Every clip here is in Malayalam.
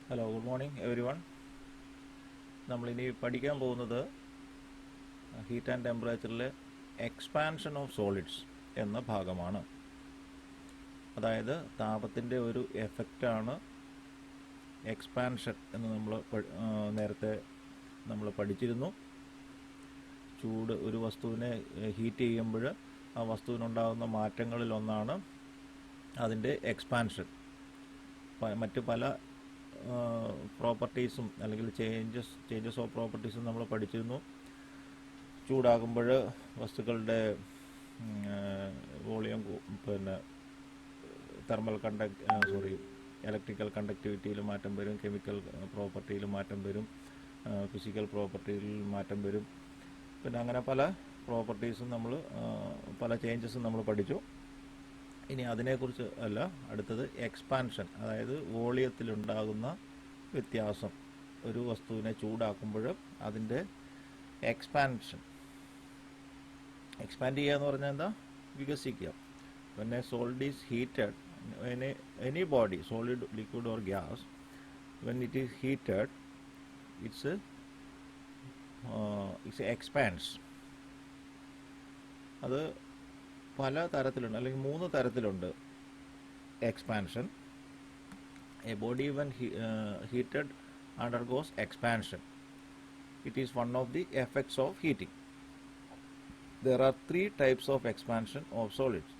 Hello, good morning everyone. നമ്മളിനി പഠിക്കാൻ പോകുന്നത് ഹീറ്റ് ആൻഡ് ടെമ്പറേച്ചറിലെ എക്സ്പാൻഷൻ ഓഫ് സോളിഡ്സ് എന്ന ഭാഗമാണ്. അതായത് താപത്തിൻ്റെ ഒരു എഫക്റ്റാണ് എക്സ്പാൻഷൻ എന്ന് നേരത്തെ നമ്മൾ പഠിച്ചിരുന്നു. ഒരു വസ്തുവിനെ ഹീറ്റ് ചെയ്യുമ്പോൾ ആ വസ്തുവിനുണ്ടാകുന്ന മാറ്റങ്ങളിലൊന്നാണ് അതിൻ്റെ എക്സ്പാൻഷൻ. മറ്റ് പല പ്രോപ്പർട്ടീസും അല്ലെങ്കിൽ ചേഞ്ചസ് ഓഫ് പ്രോപ്പർട്ടീസും നമ്മൾ പഠിച്ചിരുന്നു. ചൂടാകുമ്പോൾ വസ്തുക്കളുടെ വോളിയം, തെർമൽ ഇലക്ട്രിക്കൽ കണ്ടക്ടിവിറ്റിയിൽ മാറ്റം വരും, കെമിക്കൽ പ്രോപ്പർട്ടിയിൽ മാറ്റം വരും, ഫിസിക്കൽ പ്രോപ്പർട്ടിയിൽ മാറ്റം വരും. അങ്ങനെ പല പ്രോപ്പർട്ടീസും പല ചേഞ്ചസും നമ്മൾ പഠിച്ചു. ഇനി അതിനെക്കുറിച്ച് അല്ല, അടുത്തത് എക്സ്പാൻഷൻ, അതായത് വോളിയത്തിലുണ്ടാകുന്ന വ്യത്യാസം. ഒരു വസ്തുവിനെ ചൂടാക്കുമ്പോൾ അതിൻ്റെ എക്സ്പാൻഡ് ചെയ്യുക എന്ന് പറഞ്ഞാൽ എന്താ? വികസിക്കുക. when a solid is heated, any body, solid, liquid or gas, when it is heated, it expands. അത് പല തരത്തിലുണ്ട്, അല്ലെങ്കിൽ 3 തരത്തിലുണ്ട് expansion. A body when heated undergoes expansion. It is one of the effects of heating. There are 3 types of expansion of solids.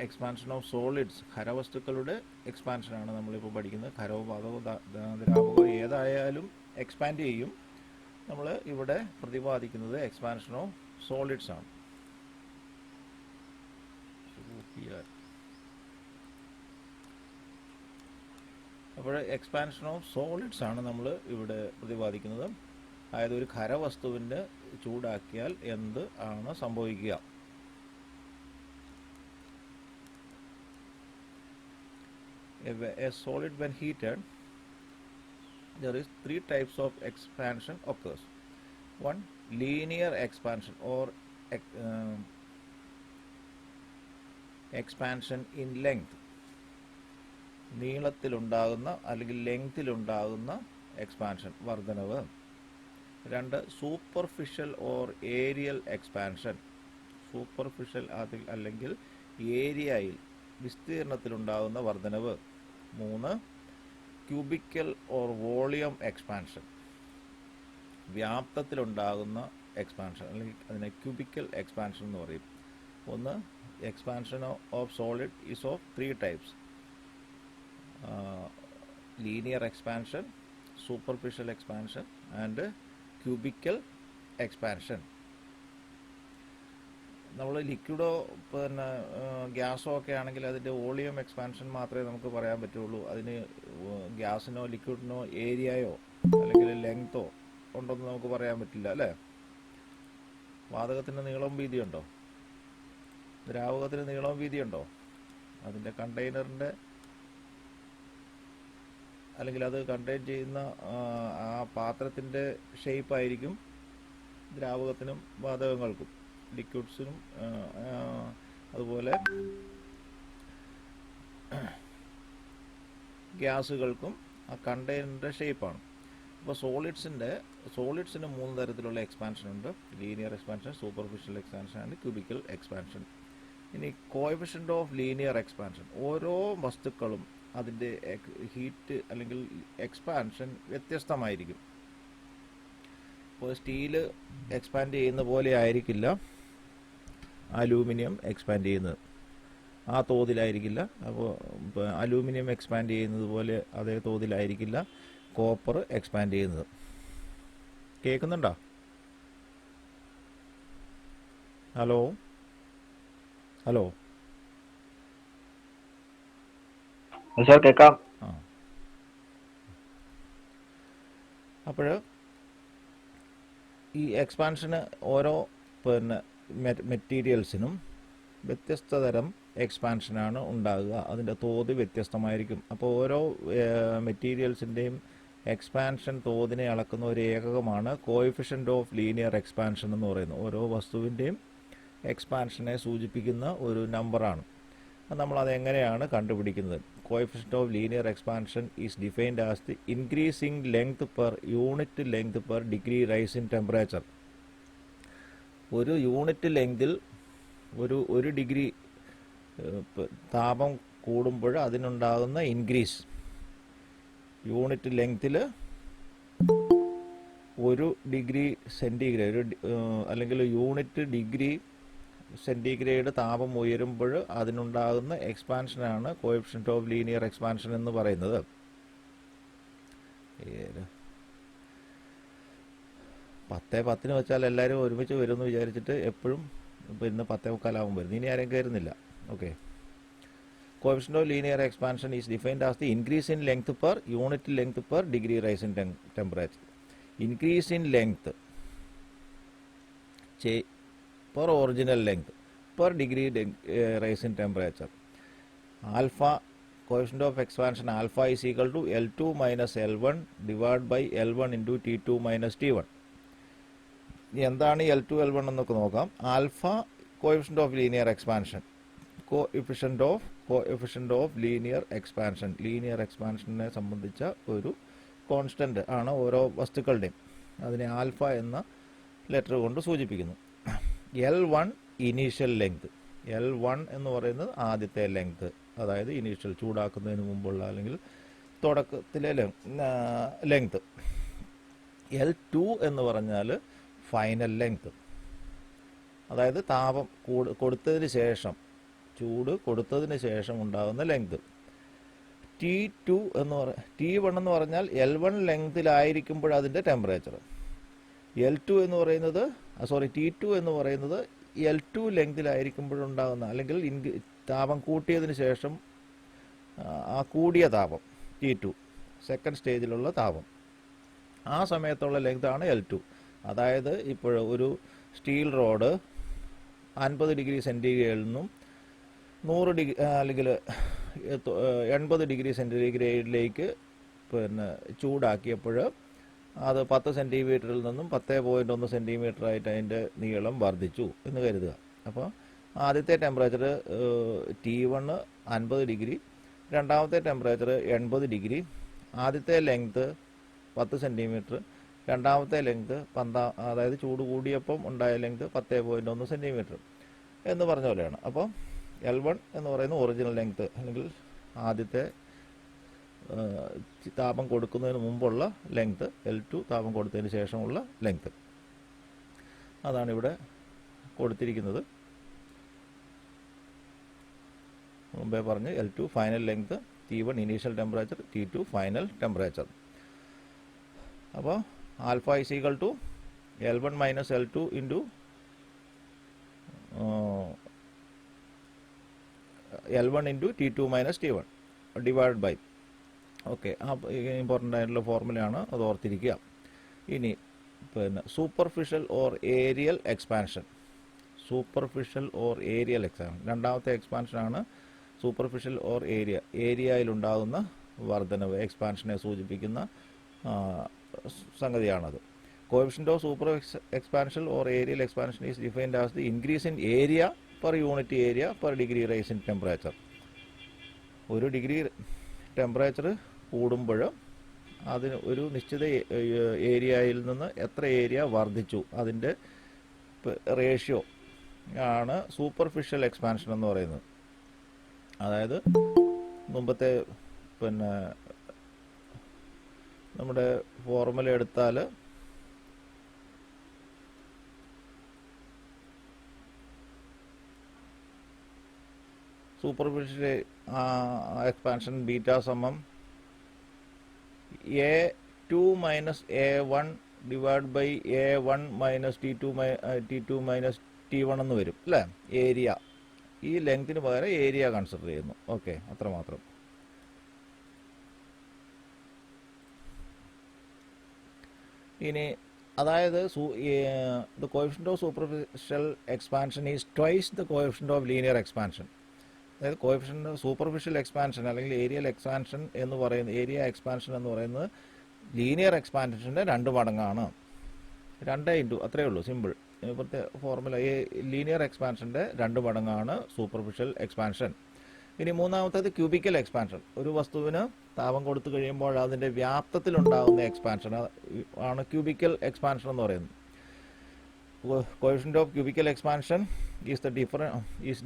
Expansion of solids, ഖരവസ്തുക്കളുടെ എക്സ്പാൻഷനാണ് നമ്മളിപ്പോൾ പഠിക്കുന്നത്. ഖരവോ വാതകോ ദ്രാവകമോ ഏതായാലും എക്സ്പാൻഡ് ചെയ്യും. നമ്മൾ ഇവിടെ പ്രതിപാദിക്കുന്നത് എക്സ്പാൻഷൻ ഓഫ് സോളിഡ്സ് ആണ്. അപ്പോൾ എക്സ്പാൻഷൻ ഓഫ് സോളിഡ്സ് ആണ് നമ്മൾ ഇവിടെ പ്രതിപാദിക്കുന്നത്. അതായത് ഒരു ഖരവസ്തുവിൻ്റെ ചൂടാക്കിയാൽ എന്ത് ആണ് സംഭവിക്കുക? A solid when heated, there is 3 types of expansion occurs. One, linear expansion or expansion in length. നീളത്തിലുണ്ടാകുന്ന അല്ലെങ്കിൽ ലെങ്തിലുണ്ടാകുന്ന എക്സ്പാൻഷൻ, വർധനവ്. 2, superficial or areal expansion. Superficial അല്ലെങ്കിൽ ഏരിയയിൽ, വിസ്തീർണത്തിലുണ്ടാകുന്ന വർധനവ്. 3, ക്യൂബിക്കൽ ഓർ വോളിയം എക്സ്പാൻഷൻ. വ്യാപ്തത്തിലുണ്ടാകുന്ന എക്സ്പാൻഷൻ, അല്ലെങ്കിൽ അതിനെ ക്യൂബിക്കൽ എക്സ്പാൻഷൻ എന്ന് പറയും. 1, expansion of solid is of 3 types. Linear expansion, superficial expansion and cubical expansion. നമ്മൾ ലിക്വിഡോ ഗ്യാസോ ഒക്കെ ആണെങ്കിൽ അതിൻ്റെ വോളിയം എക്സ്പാൻഷൻ മാത്രമേ നമുക്ക് പറയാൻ പറ്റുള്ളൂ. അതിന് ഗ്യാസിനോ ലിക്വിഡിനോ ഏരിയയോ അല്ലെങ്കിൽ ലെങ്തോ ഉണ്ടെന്ന് നമുക്ക് പറയാൻ പറ്റില്ല, അല്ലേ? വാതകത്തിന് നീളവും വീതിയുണ്ടോ? ദ്രാവകത്തിന് നീളവും വീതിയുണ്ടോ? അതിൻ്റെ കണ്ടെയ്നറിൻ്റെ, അല്ലെങ്കിൽ അത് കണ്ടെയ്ൻ ചെയ്യുന്ന ആ പാത്രത്തിൻ്റെ ഷേപ്പായിരിക്കും ദ്രാവകത്തിനും വാതകങ്ങൾക്കും, ലിക്വിഡ്സിനും അതുപോലെ ഗ്യാസുകൾക്കും ആ കണ്ടെയ്നറിൻ്റെ ഷേപ്പാണ്. അപ്പോൾ സോളിഡ്സിന് 3 തരത്തിലുള്ള എക്സ്പാൻഷൻ ഉണ്ട്. Linear expansion, superficial expansion and cubical expansion. ഇനി കോഎഫിഷ്യന്റ് ഓഫ് ലീനിയർ എക്സ്പാൻഷൻ. ഓരോ വസ്തുക്കളും അതിൻ്റെ ഹീറ്റ് അല്ലെങ്കിൽ എക്സ്പാൻഷൻ വ്യത്യസ്തമായിരിക്കും. ഇപ്പോൾ സ്റ്റീല് എക്സ്പാൻഡ് ചെയ്യുന്ന പോലെ ആയിരിക്കില്ല അലൂമിനിയം എക്സ്പാൻഡ് ചെയ്യുന്നത്, ആ തോതിലായിരിക്കില്ല. അപ്പോൾ അലൂമിനിയം എക്സ്പാൻഡ് ചെയ്യുന്നത് പോലെ അതേ തോതിലായിരിക്കില്ല കോപ്പർ എക്സ്പാൻഡ് ചെയ്യുന്നത്. കേൾക്കുന്നുണ്ടോ? ഹലോ ഹലോ സാർ കേൾക്കാം. അപ്പോൾ ഈ എക്സ്പാൻഷന് ഓരോ മെറ്റീരിയൽസിനും വ്യത്യസ്ത തരം എക്സ്പാൻഷനാണ് ഉണ്ടാകുക. അതിൻ്റെ തോത് വ്യത്യസ്തമായിരിക്കും. അപ്പോൾ ഓരോ മെറ്റീരിയൽസിൻ്റെയും എക്സ്പാൻഷൻ തോതിനെ അളക്കുന്ന ഒരു ഏകകമാണ് കോഎഫിഷ്യന്റ് ഓഫ് ലീനിയർ എക്സ്പാൻഷൻ എന്ന് പറയുന്നത്. ഓരോ വസ്തുവിൻ്റെയും എക്സ്പാൻഷനെ സൂചിപ്പിക്കുന്ന ഒരു നമ്പറാണ്. നമ്മളതെങ്ങനെയാണ് കണ്ടുപിടിക്കുന്നത്? coefficient of linear expansion is defined as the increasing length per unit length per degree rise in temperature. ഒരു യൂണിറ്റ് ലെങ്തിൽ ഒരു ഡിഗ്രി താപം കൂടുമ്പോൾ അതിനുണ്ടാകുന്ന ഇൻക്രീസ്, യൂണിറ്റ് ലെങ്തിൽ ഒരു ഡിഗ്രി സെൻറ്റിഗ്രേഡ് അല്ലെങ്കിൽ യൂണിറ്റ് ഡിഗ്രി സെൻറ്റിഗ്രേഡ് താപം ഉയരുമ്പോൾ അതിനുണ്ടാകുന്ന എക്സ്പാൻഷനാണ് കോഎഫിഷ്യന്റ് ഓഫ് ലീനിയർ എക്സ്പാൻഷൻ എന്ന് പറയുന്നത്. 10:10 വെച്ചാൽ എല്ലാവരും ഒരുമിച്ച് വരുമെന്ന് വിചാരിച്ചിട്ട് എപ്പോഴും ഇപ്പോൾ ഇന്ന് 10:15 വരുന്നു. ഇനി ആരും കയറുന്നില്ല. Okay. Coefficient of linear expansion is defined as the increase in length per unit length per degree rise in temperature. Increase in length per original length per degree rise in temperature. Alpha, coefficient of expansion alpha is equal to L2 minus L1 divided by L1 into T2 minus T1. എന്താണ് L2 L1 എന്നൊക്കെ നോക്കാം. Alpha coefficient of linear expansion, coefficient of linear expansion, linear എക്സ്പാൻഷനെ സംബന്ധിച്ച ഒരു കോൺസ്റ്റന്റ് ആണ് ഓരോ വസ്തുക്കളുടെയും. അതിനെ ആൽഫ എന്ന ലെറ്റർ കൊണ്ട് സൂചിപ്പിക്കുന്നു. L1 ഇനീഷ്യൽ ലെങ്ത്, L1 എന്ന് പറയുന്നത് ആദ്യത്തെ ലെങ്ത്, അതായത് ഇനീഷ്യൽ ചൂടാക്കുന്നതിന് മുമ്പുള്ള അല്ലെങ്കിൽ തുടക്കത്തിലെ ലെങ്ത്. L2 എന്ന് പറഞ്ഞാൽ ഫൈനൽ ലെങ്ത്, അതായത് താപം കൊടുത്തതിന് ശേഷം, ചൂട് കൊടുത്തതിന് ശേഷം ഉണ്ടാകുന്ന ലെങ്ത്. T2 എന്ന് T1 എന്ന് പറഞ്ഞാൽ L1 ലെങ്തിലായിരിക്കുമ്പോൾ അതിൻ്റെ ടെമ്പറേച്ചർ. L2 എന്ന് പറയുന്നത് T2 എന്ന് പറയുന്നത് L2 ലെങ്തിലായിരിക്കുമ്പോഴുണ്ടാകുന്ന അല്ലെങ്കിൽ താപം കൂട്ടിയതിന് ശേഷം ആ കൂടിയ താപം T2, സെക്കൻഡ് സ്റ്റേജിലുള്ള താപം, ആ സമയത്തുള്ള ലെങ്താണ് L2. അതായത് ഇപ്പോൾ ഒരു സ്റ്റീൽ റോഡ് 50 ഡിഗ്രി സെൻറ്റിഗ്രേഡിൽ നിന്നും 100 ഡിഗ്രി അല്ലെങ്കിൽ 80 ഡിഗ്രി സെൻറ്റിഗ്രേഡിലേക്ക് ചൂടാക്കിയപ്പോൾ അത് 10 സെൻറ്റിമീറ്ററിൽ നിന്നും 10.1 സെൻറ്റിമീറ്റർ ആയിട്ട് അതിൻ്റെ നീളം വർദ്ധിച്ചു എന്ന് കരുതുക. അപ്പോൾ ആദ്യത്തെ ടെമ്പറേച്ചർ T1 50 ഡിഗ്രി, രണ്ടാമത്തെ ടെമ്പറേച്ചർ 80 ഡിഗ്രി, ആദ്യത്തെ ലെങ്ത് 10 സെൻറ്റിമീറ്റർ, രണ്ടാമത്തെ ലെങ്ത് അതായത് ചൂട് കൂടിയപ്പം ഉണ്ടായ ലെങ്ത് 10.1 സെൻറ്റിമീറ്റർ എന്ന് പറഞ്ഞ പോലെയാണ്. അപ്പോൾ L1 എന്ന് പറയുന്ന ഒറിജിനൽ ലെങ്ത് അല്ലെങ്കിൽ ആദ്യത്തെ താപം കൊടുക്കുന്നതിന് മുമ്പുള്ള ലെങ്ത്, L2 താപം കൊടുത്തതിന് ശേഷമുള്ള ലെങ്ത്. അതാണ് ഇവിടെ കൊടുത്തിരിക്കുന്നത്. മുമ്പേ പറഞ്ഞ് L2 final length, T1 initial temperature, T2 final temperature. അപ്പോൾ alpha is equal to L1 minus L2 into L1 into T2 minus T1 divide by. Okay, ആ ഇമ്പോർട്ടൻ്റ് ആയിട്ടുള്ള ഫോർമുലയാണ്, അത് ഓർത്തിരിക്കുക. ഇനി superficial or areal expansion. Superficial or areal expansion, രണ്ടാമത്തെ എക്സ്പാൻഷനാണ് സൂപ്പർഫിഷ്യൽ ഓർ ഏരിയയിലുണ്ടാകുന്ന വർധനവ്, എക്സ്പാൻഷനെ സൂചിപ്പിക്കുന്ന സംഗതിയാണത്. Coefficient of super expansion or areal expansion is defined as the increase in area per unit area per degree rise in temperature. ഒരു ഡിഗ്രി ടെമ്പറേച്ചർ കൂടുമ്പോൾ അതിന് ഒരു നിശ്ചിത ഏരിയയിൽ നിന്ന് എത്ര ഏരിയ വർദ്ധിച്ചു അതിൻ്റെ റേഷ്യോ ആണ് സൂപ്പർഫിഷ്യൽ എക്സ്പാൻഷൻ എന്ന് പറയുന്നത്. അതായത് മുമ്പത്തെ നമ്മുടെ ഫോർമുല എടുത്താൽ സൂപ്പർഫിഷ്യൽ എക്സ്പാൻഷൻ ബീറ്റ സമം A2 minus A1 divide by A1 minus T2 minus T1 എന്ന് വരും അല്ലേ. ഏരിയ, ഈ ലെങ്തിന് പകരം ഏരിയ കൺസിഡർ ചെയ്യുന്നു. ഓക്കെ, അത്രമാത്രം. ഇനി അതായത് the coefficient of superficial expansion is twice the coefficient of linear expansion. അതായത് കോഎഫിഷ്യന്റ് സൂപ്പർഫിഷ്യൽ എക്സ്പാൻഷൻ അല്ലെങ്കിൽ ഏരിയൽ എക്സ്പാൻഷൻ എന്ന് പറയുന്നത്, ഏരിയ എക്സ്പാൻഷൻ എന്ന് പറയുന്നത് ലീനിയർ എക്സ്പാൻഷൻ്റെ 2 മടങ്ങാണ്. 2 ഇൻറ്റു അത്രയേ ഉള്ളൂ, സിമ്പിൾ. ഇപ്പോഴത്തെ ഫോർമുല ലീനിയർ എക്സ്പാൻഷൻ്റെ 2 മടങ്ങാണ് സൂപ്പർഫിഷ്യൽ എക്സ്പാൻഷൻ. ഇനി മൂന്നാമത്തേത് ക്യൂബിക്കൽ എക്സ്പാൻഷൻ. ഒരു വസ്തുവിന് താപം കൊടുത്തു കഴിയുമ്പോൾ അതിൻ്റെ വ്യാപ്തത്തിലുണ്ടാകുന്ന എക്സ്പാൻഷൻ ആണ് ക്യൂബിക്കൽ എക്സ്പാൻഷൻ എന്ന് പറയുന്നത്. Coefficient of cubical expansion is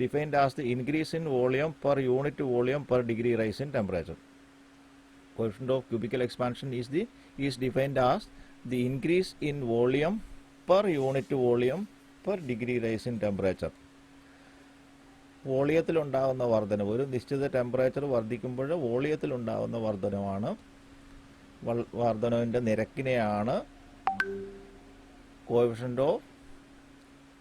defined as the increase in volume per unit volume per degree rise in temperature. Coefficient of cubical expansion is defined as the increase in volume per unit volume per degree rise in temperature. വോളിയത്തിലുണ്ടാകുന്ന വർധനവ്, ഒരു നിശ്ചിത ടെമ്പറേച്ചർ വർദ്ധിക്കുമ്പോൾ വോളിയത്തിലുണ്ടാകുന്ന വർധനവാണ്, വർധനവിൻ്റെ നിരക്കിനെയാണ് കോഎഫിഷ്യന്റ് ഓഫ്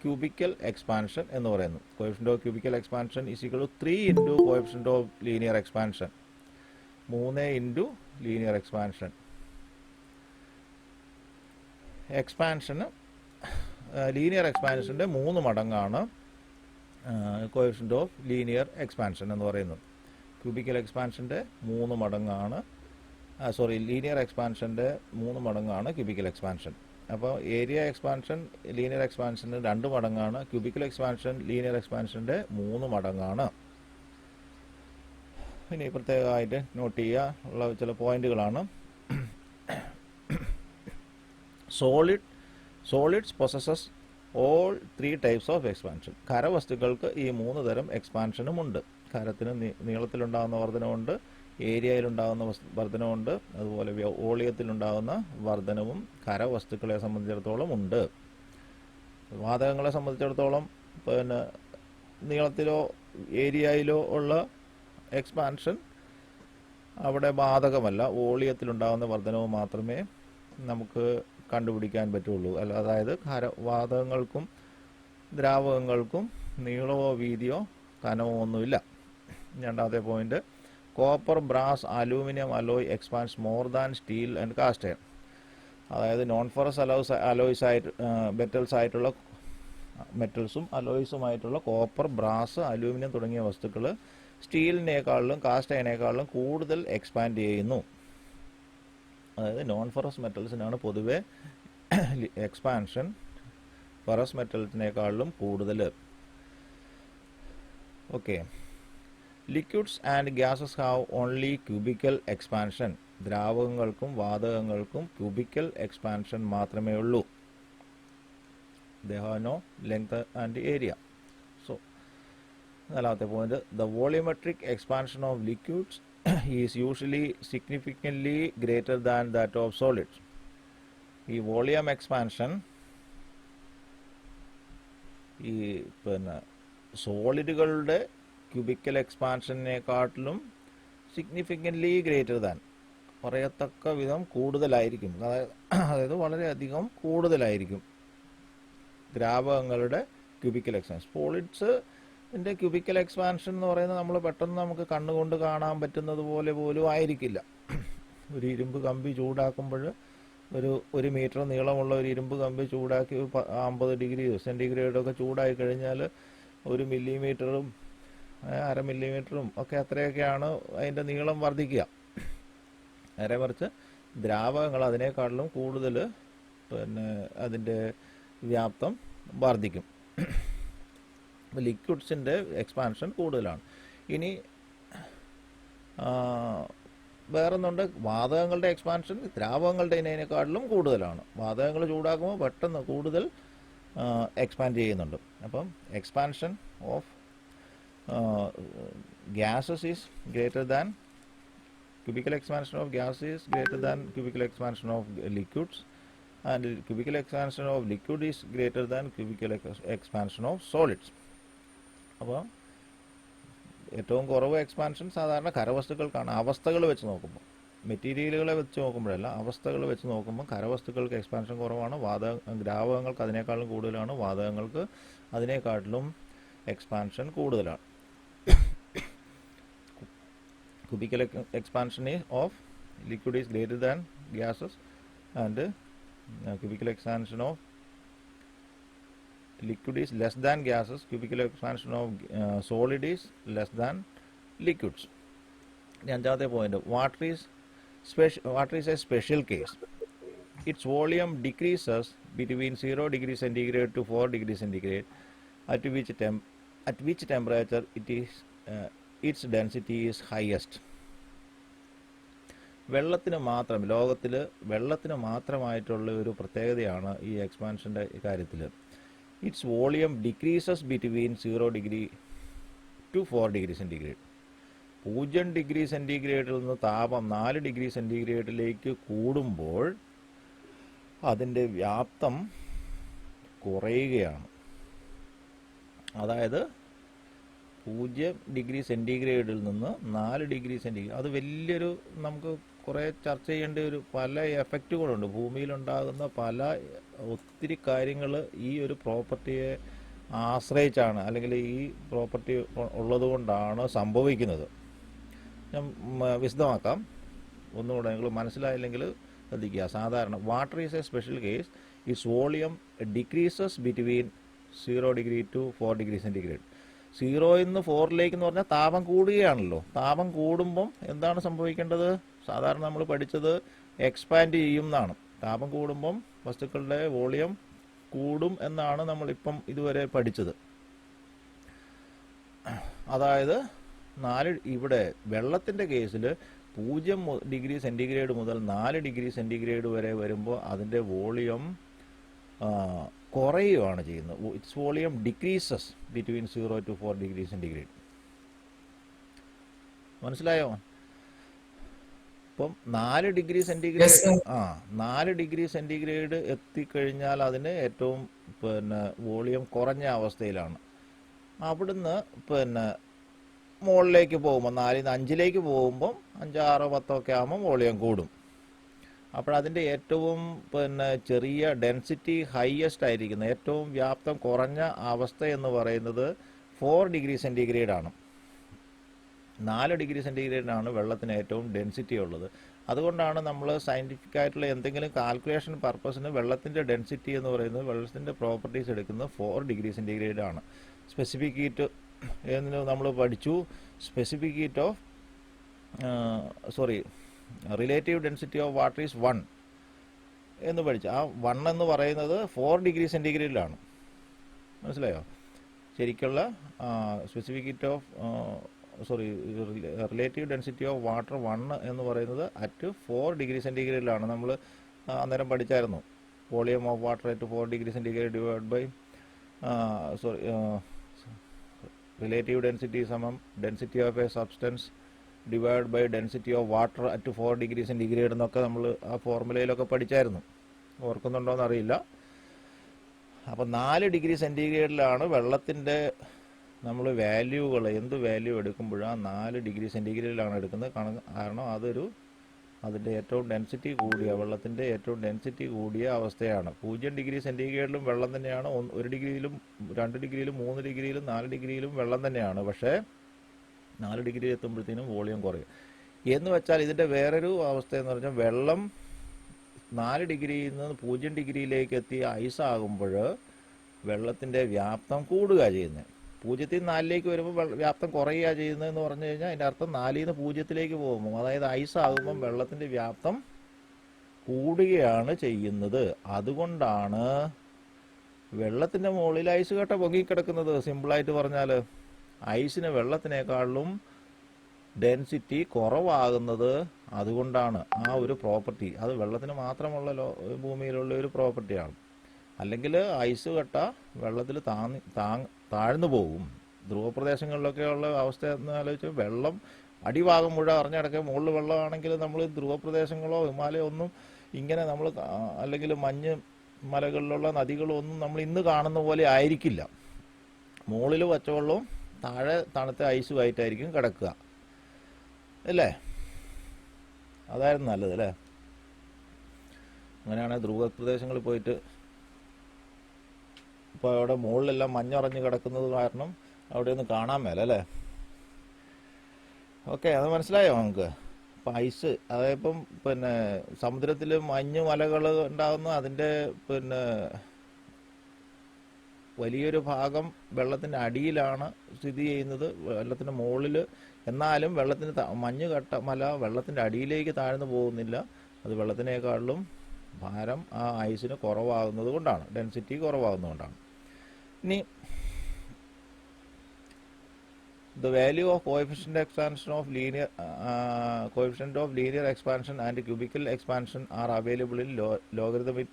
ക്യൂബിക്കൽ എക്സ്പാൻഷൻ എന്ന് പറയുന്നു. Coefficient of cubical expansion is equal to 3 into coefficient of linear expansion. 3 into linear expansion. എക്സ്പാൻഷന് ലീനിയർ എക്സ്പാൻഷൻ്റെ 3 മടങ്ങാണ് കോഎഫിഷ്യന്റ് ഓഫ് ലീനിയർ എക്സ്പാൻഷൻ എന്ന് പറയുന്നത്. ക്യൂബിക്കൽ എക്സ്പാൻഷൻ്റെ 3 മടങ്ങാണ്, ലീനിയർ എക്സ്പാൻഷൻ്റെ 3 മടങ്ങാണ് ക്യൂബിക്കൽ എക്സ്പാൻഷൻ. അപ്പോൾ ഏരിയ എക്സ്പാൻഷൻ ലീനിയർ എക്സ്പാൻഷന് 2 മടങ്ങാണ്, ക്യൂബിക്കൽ എക്സ്പാൻഷൻ ലീനിയർ എക്സ്പാൻഷൻ്റെ 3 മടങ്ങാണ്. ഇനി പ്രത്യേകമായിട്ട് നോട്ട് ചെയ്യുക ഉള്ള ചില പോയിന്റുകളാണ്. Solids possess all 3 types of expansion. ഖരവസ്തുക്കൾക്ക് ഈ 3 തരം എക്സ്പാൻഷനുമുണ്ട്. ഖരത്തിന് നീളത്തിലുണ്ടാകുന്ന വർധനവുണ്ട്, ഏരിയയിലുണ്ടാകുന്ന വർധനവുണ്ട്, അതുപോലെ വോളിയത്തിലുണ്ടാകുന്ന വർധനവും ഖരവസ്തുക്കളെ സംബന്ധിച്ചിടത്തോളം ഉണ്ട്. വാതകങ്ങളെ സംബന്ധിച്ചിടത്തോളം പിന്നെ നീളത്തിലോ ഏരിയയിലോ ഉള്ള എക്സ്പാൻഷൻ അവിടെ ബാധകമല്ല. വോളിയത്തിലുണ്ടാകുന്ന വർധനവ് മാത്രമേ നമുക്ക് കണ്ടുപിടിക്കാൻ പറ്റുള്ളൂ. അതായത് വാതകങ്ങൾക്കും ദ്രാവകങ്ങൾക്കും നീളമോ വീതിയോ കനമോ ഒന്നുമില്ല. രണ്ടാമത്തെ point, copper, brass, aluminium alloy expands more than steel and cast iron. അതായത് നോൺ ഫെറസ് മെറ്റൽസും അലോയ്സുമായിട്ടുള്ള കോപ്പർ, ബ്രാസ്, അലൂമിനിയം തുടങ്ങിയ വസ്തുക്കൾ സ്റ്റീലിനേക്കാളിലും കാസ്റ്റ് അയണേക്കാളിലും കൂടുതൽ എക്സ്പാൻഡ് ചെയ്യുന്നു. അതായത് നോൺ ഫെറസ് മെറ്റൽസിനാണ് പൊതുവെ എക്സ്പാൻഷൻ ഫെറസ് മെറ്റൽസിനേക്കാളിലും കൂടുതൽ. Okay. Liquids and gases have only cubical expansion. ദ്രാവകങ്ങൾക്കും വാതകങ്ങൾക്കും ക്യൂബിക്കൽ എക്സ്പാൻഷൻ മാത്രമേ ഉള്ളൂ. They have no length and area. So, നാലാമത്തെ point, the volumetric expansion of liquids is usually significantly greater than that of solids. ഈ വോളിയം എക്സ്പാൻഷൻ ഈ പിന്നെ സോളിഡുകളുടെ ക്യൂബിക്കൽ എക്സ്പാൻഷനേക്കാട്ടിലും സിഗ്നിഫിക്കൻ്റ്ലി ഗ്രേറ്റർ ദാൻ, പറയത്തക്ക വിധം കൂടുതലായിരിക്കും. അതായത് വളരെയധികം കൂടുതലായിരിക്കും ദ്രാവകങ്ങളുടെ ക്യൂബിക്കൽ എക്സ്പാൻഷൻ. സോളിഡ്സിൻ്റെ ക്യൂബിക്കൽ എക്സ്പാൻഷൻ എന്ന് പറയുന്നത് നമ്മൾ പെട്ടെന്ന് നമുക്ക് കണ്ണുകൊണ്ട് കാണാൻ പറ്റുന്നത് പോലെ പോലും ആയിരിക്കില്ല. ഒരു ഇരുമ്പ് കമ്പി ചൂടാക്കുമ്പോൾ ഒരു മീറ്റർ നീളമുള്ള ഒരു ഇരുമ്പ് കമ്പി ചൂടാക്കി 50 ഡിഗ്രി സെൻറ്റിഗ്രേഡൊക്കെ ചൂടായി കഴിഞ്ഞാൽ 1 മില്ലിമീറ്ററും 1/2 മില്ലിമീറ്ററും ഒക്കെ അത്രയൊക്കെയാണ് അതിൻ്റെ നീളം വർദ്ധിക്കുക. നേരെ മറിച്ച് ദ്രാവകങ്ങൾ അതിനേക്കാളിലും കൂടുതൽ പിന്നെ അതിൻ്റെ വ്യാപ്തം വർദ്ധിക്കും. ലിക്വിഡ്സിൻ്റെ എക്സ്പാൻഷൻ കൂടുതലാണ്. ഇനി വേറൊന്നുണ്ട്, വാതകങ്ങളുടെ എക്സ്പാൻഷൻ ദ്രാവകങ്ങളുടെ ഇതിനേക്കാളിലും കൂടുതലാണ്. വാതകങ്ങൾ ചൂടാക്കുമ്പോൾ പെട്ടെന്ന് കൂടുതൽ എക്സ്പാൻഡ് ചെയ്യുന്നുണ്ട്. അപ്പം expansion of gases is greater than cubical expansion of gas is greater than cubical expansion of liquids, and cubical expansion of liquid is greater than cubical expansion of solids. അപ്പോൾ ഏറ്റവും കുറവ് എക്സ്പാൻഷൻ സാധാരണ ഖരവസ്തുക്കൾക്കാണ്. അവസ്ഥകൾ വെച്ച് നോക്കുമ്പോൾ, മെറ്റീരിയലുകളെ വെച്ച് നോക്കുമ്പോഴല്ല, അവസ്ഥകൾ വെച്ച് നോക്കുമ്പോൾ ഖരവസ്തുക്കൾക്ക് എക്സ്പാൻഷൻ കുറവാണ്. ദ്രാവകങ്ങൾക്ക് അതിനേക്കാളും കൂടുതലാണ്, വാതകങ്ങൾക്ക് അതിനേക്കാട്ടിലും എക്സ്പാൻഷൻ കൂടുതലാണ്. Cubical expansion of liquid is greater than gases, and cubical expansion of liquid is less than gases. Cubical expansion of solid is less than liquids. അഞ്ചാമത്തെ point, water is a special case. Its volume decreases between 0 degree centigrade to 4 degree centigrade, at which temperature it's density is highest. വെള്ളത്തിന് മാത്രം, ലോകത്തിൽ വെള്ളത്തിന് മാത്രമായിട്ടുള്ള ഒരു പ്രത്യേകതയാണ് ഈ എക്സ്പാൻഷൻ്റെ കാര്യത്തിൽ. Its volume decreases between 0 degree to 4 degree centigrade. 0 degree സെൻറ്റിഗ്രേഡിൽ നിന്ന് താപം 4 ഡിഗ്രി സെൻറ്റിഗ്രേഡിലേക്ക് കൂടുമ്പോൾ അതിൻ്റെ വ്യാപ്തം കുറയുകയാണ്. അതായത് 0 ഡിഗ്രി സെൻറ്റിഗ്രേഡിൽ നിന്ന് 4 ഡിഗ്രി സെൻറ്റിഗ്രേഡ്, അത് വലിയൊരു, നമുക്ക് കുറേ ചർച്ച ചെയ്യേണ്ട ഒരു പല എഫക്റ്റുകളുണ്ട്. ഭൂമിയിലുണ്ടാകുന്ന ഒത്തിരി കാര്യങ്ങൾ ഈ ഒരു പ്രോപ്പർട്ടിയെ ആശ്രയിച്ചാണ്, അല്ലെങ്കിൽ ഈ പ്രോപ്പർട്ടി ഉള്ളതുകൊണ്ടാണ് സംഭവിക്കുന്നത്. ഞാൻ വിശദമാക്കാം ഒന്നുകൂടെ, നിങ്ങൾ മനസ്സിലായില്ലെങ്കിൽ ശ്രദ്ധിക്കുക. സാധാരണ water is a special case. Its volume decreases between 0 degree to 4 degree centigrade. 0യിൽ നിന്ന് 4ലേക്ക് എന്ന് പറഞ്ഞാൽ താപം കൂടുകയാണല്ലോ. താപം കൂടുമ്പം എന്താണ് സംഭവിക്കേണ്ടത്? സാധാരണ നമ്മൾ പഠിച്ചത് എക്സ്പാൻഡ് ചെയ്യും എന്നാണ്. താപം കൂടുമ്പം വസ്തുക്കളുടെ വോളിയം കൂടും എന്നാണ് നമ്മളിപ്പം ഇതുവരെ പഠിച്ചത്. അതായത് ഇവിടെ വെള്ളത്തിൻ്റെ കേസിൽ 0 ഡിഗ്രി സെൻറ്റിഗ്രേഡ് മുതൽ 4 ഡിഗ്രി സെൻറ്റിഗ്രേഡ് വരെ വരുമ്പോൾ അതിൻ്റെ വോളിയം കുറയുകയാണ് ചെയ്യുന്നത്. It's volume decreases between 0 to 4 degree centigrade. മനസ്സിലായോ? ഇപ്പം 4 ഡിഗ്രി സെൻറ്റിഗ്രേഡ് 4 ഡിഗ്രി സെൻറ്റിഗ്രേഡ് എത്തിക്കഴിഞ്ഞാൽ അതിന് ഏറ്റവും വോളിയം കുറഞ്ഞ അവസ്ഥയിലാണ്. അവിടുന്ന് മുകളിലേക്ക് പോകുമ്പോൾ 4ൽ നിന്ന് 5ലേക്ക് പോകുമ്പം 5, 6, 10 ഒക്കെ ആകുമ്പോൾ വോളിയം കൂടും. അപ്പോഴതിൻ്റെ ഏറ്റവും ചെറിയ ഡെൻസിറ്റി ഹയസ്റ്റ് ആയിരിക്കുന്നത്, ഏറ്റവും വ്യാപ്തം കുറഞ്ഞ അവസ്ഥ എന്ന് പറയുന്നത് 4 ഡിഗ്രി സെൻറ്റിഗ്രേഡാണ്. 4 ഡിഗ്രി സെൻറ്റിഗ്രേഡിനാണ് വെള്ളത്തിന് ഏറ്റവും ഡെൻസിറ്റി ഉള്ളത്. അതുകൊണ്ടാണ് നമ്മൾ സയൻറ്റിഫിക് ആയിട്ടുള്ള എന്തെങ്കിലും കാൽക്കുലേഷൻ പർപ്പസിന് വെള്ളത്തിൻ്റെ ഡെൻസിറ്റി എന്ന് പറയുന്നത്, വെള്ളത്തിൻ്റെ പ്രോപ്പർട്ടീസ് എടുക്കുന്നത് 4 ഡിഗ്രി സെൻറ്റിഗ്രേഡാണ്. സ്പെസിഫിക് ഹീറ്റ് എന്ന് നമ്മൾ പഠിച്ചു. Specific heat of relative density of water is 1 എന്ന് പഠിച്ചു. ആ 1 എന്ന് പറയുന്നത് 4 ഡിഗ്രി സെൻറ്റിഗ്രേഡിലാണ്. മനസ്സിലായോ? ശരിക്കുള്ള specific heat of relative density of water 1 എന്ന് പറയുന്നത് അറ്റ് 4 ഡിഗ്രി സെൻറ്റിഗ്രേഡിലാണ്. നമ്മൾ അന്നേരം പഠിച്ചായിരുന്നു. Volume of water at 4 degree centigrade divide by relative density സമം density of a substance divide by density of water at 4 degree centigrade എന്നൊക്കെ നമ്മൾ ആ ഫോർമുലയിലൊക്കെ പഠിച്ചായിരുന്നു. ഓർക്കുന്നുണ്ടോ എന്നറിയില്ല. അപ്പോൾ 4 ഡിഗ്രി സെൻറ്റിഗ്രേഡിലാണ് വെള്ളത്തിൻ്റെ നമ്മൾ വാല്യൂകൾ, എന്ത് വാല്യൂ എടുക്കുമ്പോഴാണ് 4 ഡിഗ്രി സെൻറ്റിഗ്രേഡിലാണ് എടുക്കുന്നത്. കാരണം അതിൻ്റെ ഏറ്റവും ഡെൻസിറ്റി കൂടിയ, വെള്ളത്തിൻ്റെ ഏറ്റവും ഡെൻസിറ്റി കൂടിയ അവസ്ഥയാണ്. 0 ഡിഗ്രി സെൻറ്റിഗ്രേഡിലും വെള്ളം തന്നെയാണ്. 1 ഡിഗ്രിയിലും 2 ഡിഗ്രിയിലും 3 ഡിഗ്രിയിലും 4 ഡിഗ്രിയിലും വെള്ളം തന്നെയാണ്. പക്ഷേ 4 ഡിഗ്രി എത്തുമ്പോഴത്തേനും വോളിയം കുറയും. എന്ന് വെച്ചാൽ ഇതിൻ്റെ വേറൊരു അവസ്ഥ എന്ന് പറഞ്ഞാൽ, വെള്ളം 4 ഡിഗ്രിയിൽ നിന്ന് 0 ഡിഗ്രിയിലേക്ക് എത്തി ഐസാകുമ്പോൾ വെള്ളത്തിൻ്റെ വ്യാപ്തം കൂടുക ചെയ്യുന്നത്. 0ൽ നിന്ന് 4ലേക്ക് വരുമ്പോൾ വ്യാപ്തം കുറയുക ചെയ്യുന്നതെന്ന് പറഞ്ഞു കഴിഞ്ഞാൽ അതിൻ്റെ അർത്ഥം 4ൽ നിന്ന് 0ലേക്ക് പോകുമ്പോൾ, അതായത് ഐസാകുമ്പം വെള്ളത്തിൻ്റെ വ്യാപ്തം കൂടുകയാണ് ചെയ്യുന്നത്. അതുകൊണ്ടാണ് വെള്ളത്തിൻ്റെ മുകളിൽ ഐസ് കട്ട പൊങ്ങിക്കിടക്കുന്നത്. സിമ്പിളായിട്ട് പറഞ്ഞാൽ ഐസിന് വെള്ളത്തിനേക്കാളും ഡെൻസിറ്റി കുറവാകുന്നത് അതുകൊണ്ടാണ്. ആ ഒരു പ്രോപ്പർട്ടി അത് വെള്ളത്തിന് മാത്രമുള്ള ഭൂമിയിലുള്ള ഒരു പ്രോപ്പർട്ടിയാണ്. അല്ലെങ്കിൽ ഐസ് കട്ട വെള്ളത്തിൽ താഴ്ന്നു പോകും. ധ്രുവപ്രദേശങ്ങളിലൊക്കെ ഉള്ള അവസ്ഥ എന്ന് ആലോചിച്ച്, വെള്ളം അടിഭാഗം മുഴുവൻ അറിഞ്ഞിടക്കെ മുകളിൽ വെള്ളമാണെങ്കിൽ നമ്മൾ ധ്രുവപ്രദേശങ്ങളോ ഹിമാലയോ ഒന്നും ഇങ്ങനെ നമ്മൾ, അല്ലെങ്കിൽ മഞ്ഞ് മലകളിലുള്ള നദികളോ ഒന്നും നമ്മൾ ഇന്ന് കാണുന്ന പോലെ ആയിരിക്കില്ല. മുകളിൽ പച്ചവെള്ളവും താഴെ തണുത്ത ഐസുമായിട്ടായിരിക്കും കിടക്കുക, അല്ലേ? അതായിരുന്നു നല്ലത്, അല്ലേ? അങ്ങനെയാണെങ്കിൽ ധ്രുവപ്രദേശങ്ങളിൽ പോയിട്ട് ഇപ്പോൾ അവിടെ മുകളിലെല്ലാം മഞ്ഞുറഞ്ഞ് കിടക്കുന്നത് കാരണം അവിടെയൊന്നും കാണാൻ മേല, അല്ലേ? ഓക്കെ, അത് മനസ്സിലായോ നമുക്ക്? അപ്പം ഐസ്, അതായത് ഇപ്പം സമുദ്രത്തിൽ മഞ്ഞ് മലകൾ ഉണ്ടാകുന്നു. അതിൻ്റെ വലിയൊരു ഭാഗം വെള്ളത്തിൻ്റെ അടിയിലാണ് സ്ഥിതി ചെയ്യുന്നത്, വെള്ളത്തിൻ്റെ മുകളിൽ. എന്നാലും വെള്ളത്തിന് മഞ്ഞ് കട്ട മല വെള്ളത്തിൻ്റെ അടിയിലേക്ക് താഴ്ന്നു പോകുന്നില്ല. അത് വെള്ളത്തിനേക്കാളും ഭാരം ആ ഐസിന് കുറവാകുന്നത് കൊണ്ടാണ്, ഡെൻസിറ്റി കുറവാകുന്നത് കൊണ്ടാണ്. ഇനി The value of coefficient of linear expansion and cubical expansion are available in logarithmic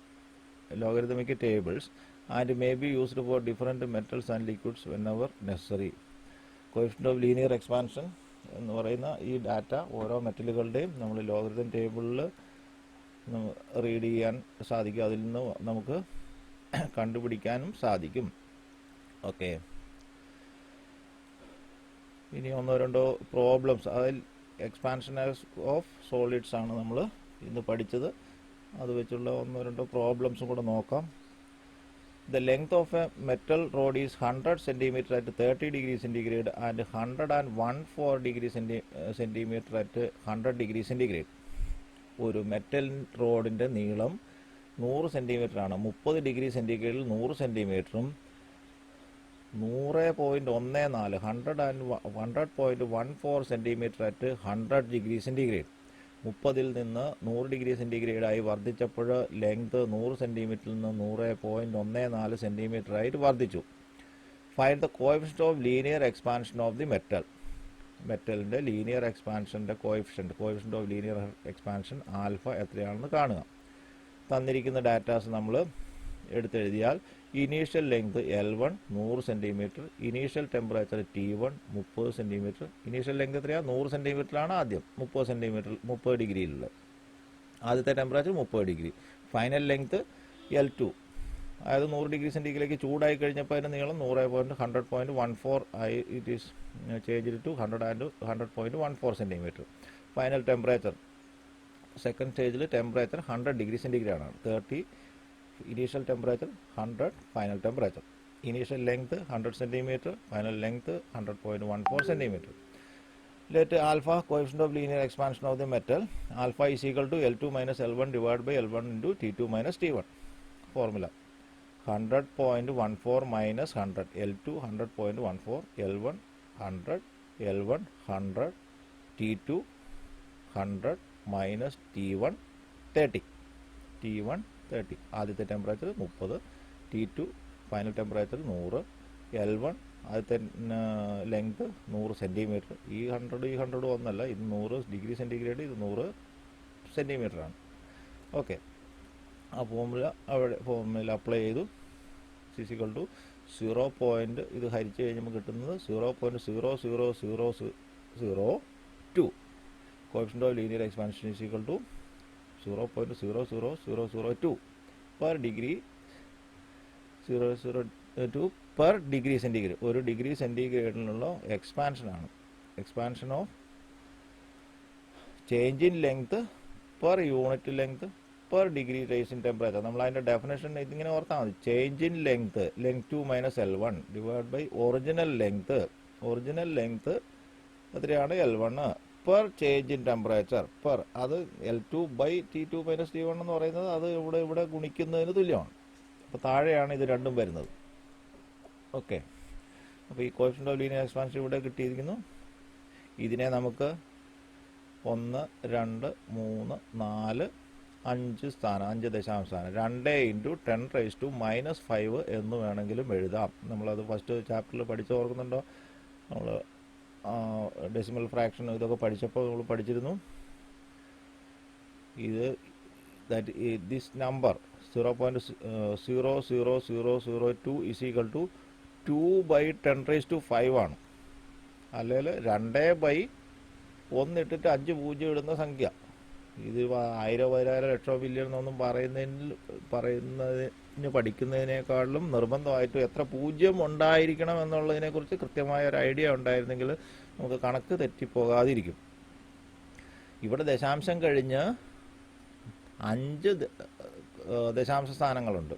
tables and may be used for different metals and liquids whenever necessary. Coefficient of linear expansion എന്ന് പറയുന്ന ഈ ഡാറ്റ ഓരോ മെറ്റലുകളുടെയും നമ്മൾ ലോഗരിതം ടേബിളിൽ റീഡ് ചെയ്യാൻ സാധിക്കും. അതിൽ നിന്ന് നമുക്ക് കണ്ടുപിടിക്കാനും സാധിക്കും. ഓക്കെ, ഇനി ഒന്നോ രണ്ടോ പ്രോബ്ലംസ്, അതിൽ എക്സ്പാൻഷൻ ഓഫ് സോളിഡ്സ് ആണ് നമ്മൾ ഇന്ന് പഠിച്ചത്. അത് വെച്ചുള്ള ഒന്നോ രണ്ടോ പ്രോബ്ലംസും കൂടെ നോക്കാം. The length of a metal rod is 100 cm at 30 degrees centigrade and 114 degrees centimeter at 100 degrees centigrade. ഒരു മെറ്റൽ റോഡിൻ്റെ നീളം 100 സെൻറ്റിമീറ്റർ ആണ്. 30 ഡിഗ്രി സെൻറ്റിഗ്രേഡിൽ 100 സെൻറ്റിമീറ്ററും 100.14 സെൻറ്റിമീറ്റർ അറ്റ് 100 ഡിഗ്രി സെൻറ്റിഗ്രേഡ്. 30 നിന്ന് 100 ഡിഗ്രി സെൻറ്റിഗ്രേഡായി വർദ്ധിച്ചപ്പോൾ ലെങ്ത് 100 സെൻറ്റിമീറ്ററിൽ നിന്ന് 100.14 സെൻറ്റിമീറ്റർ ആയിട്ട് വർദ്ധിച്ചു. Find the coefficient of linear expansion of the മെറ്റലിൻ്റെ ലീനിയർ എക്സ്പാൻഷൻ്റെ coefficient of linear expansion alpha എത്രയാണെന്ന് കാണുക. തന്നിരിക്കുന്ന ഡാറ്റാസ് നമ്മൾ എടുത്തെഴുതിയാൽ initial length L1 100 centimetre, initial temperature T1 30 centimetre. Initial length എത്രയാണ്? 100 സെൻറ്റിമീറ്ററിലാണ് ആദ്യം, 30 സെൻറ്റിമീറ്റർ 30 ഡിഗ്രിയിലുള്ള ആദ്യത്തെ temperature 30 degree. Final length L2, അതായത് 100 ഡിഗ്രി സെൻറ്റിഗ്രേഡിലേക്ക് ചൂടായി കഴിഞ്ഞപ്പോൾ അതിൻ്റെ നീളം 100.14 ആയി it is change to 100.14 centimetre. Final temperature second സ്റ്റേജിൽ ടെമ്പറേച്ചർ 100 ഡിഗ്രി സെൻറ്റിഗ്രേഡ് ആണ്. 30 initial temperature, 100 final temperature. Initial length 100 centimeter, final length 100.14 centimeter. Let alpha, coefficient of linear expansion of the metal, alpha is equal to L2 minus L1 divided by L1 into T2 minus T1. Formula 100.14 minus 100, L2 100.14, L1 100, L1 100, T2 100 minus T1 30. T1 30. ആദ്യത്തെ temperature 30, T2 final temperature 100, L1 ആദ്യത്തെ ലെങ്ത് 100 സെൻറ്റിമീറ്റർ. ഈ 100 ഒന്നല്ല, ഇത് 100 ഡിഗ്രി സെൻറ്റിഗ്രേഡ്, ഇത് 100 സെൻറ്റിമീറ്ററാണ്. ഓക്കെ, ആ ഫോർമുല അപ്ലൈ ചെയ്തു. Physical to 0. ഇത് ഹരിച്ച് കഴിഞ്ഞപ്പോൾ കിട്ടുന്നത് 0.00002. Coefficient of linear expansion is equal to 0.00002 per degree 002 per degree centigrade. ഒരു ഡിഗ്രി സെൻറ്റിഗ്രേഡിനുള്ള എക്സ്പാൻഷനാണ്. Expansion of change in length per unit length per degree rise in temperature. നമ്മൾ അതിൻ്റെ ഡെഫിനേഷൻ ഇതിങ്ങനെ ഓർത്താൽ മതി. Change in length L2 minus L1 divide by original length. Original length എത്രയാണ്? L1 per change in temperature per, അത് L2 by T2 minus T1 എന്ന് പറയുന്നത് അത് ഇവിടെ ഗുണിക്കുന്നതിന് തുല്യമാണ്. അപ്പോൾ താഴെയാണ് ഇത് രണ്ടും വരുന്നത്. ഓക്കെ, അപ്പോൾ ഈ കോഎഫിഷ്യന്റ് ഓഫ് ലീനിയർ എക്സ്പാൻഷൻ ഇവിടെ കിട്ടിയിരിക്കുന്നു. ഇതിനെ നമുക്ക് 1, 2, 3, 4, 5 സ്ഥാനം, 5 ദശാംശ സ്ഥാനം 2 × 10⁻⁻5 എന്ന് വേണമെങ്കിലും എഴുതാം. നമ്മളത് ഫസ്റ്റ് ചാപ്റ്ററിൽ പഠിച്ച് ഓർക്കുന്നുണ്ടോ? നമ്മൾ ഡെസിമൽ ഫ്രാക്ഷൻ ഇതൊക്കെ പഠിച്ചപ്പോൾ നമ്മൾ പഠിച്ചിരുന്നു. ഇത് this number 0.00002 is equal to 2/10⁵ ആണ്. അല്ലെങ്കിൽ 2/1 ഇട്ടിട്ട് 5 പൂജ്യം ഇടുന്ന സംഖ്യ. ഇത് 1000, 10,000, ലക്ഷം, ബില്യൺ എന്നൊന്നും പറയുന്നതിന് പഠിക്കുന്നതിനേക്കാളും നിർബന്ധമായിട്ടും എത്ര പൂജ്യം ഉണ്ടായിരിക്കണം എന്നുള്ളതിനെക്കുറിച്ച് കൃത്യമായ ഒരു ഐഡിയ ഉണ്ടായിരുന്നെങ്കിൽ നമുക്ക് കണക്ക് തെറ്റിപ്പോകാതിരിക്കും. ഇവിടെ ദശാംശം കഴിഞ്ഞ് 5 ദശാംശ സ്ഥാനങ്ങളുണ്ട്.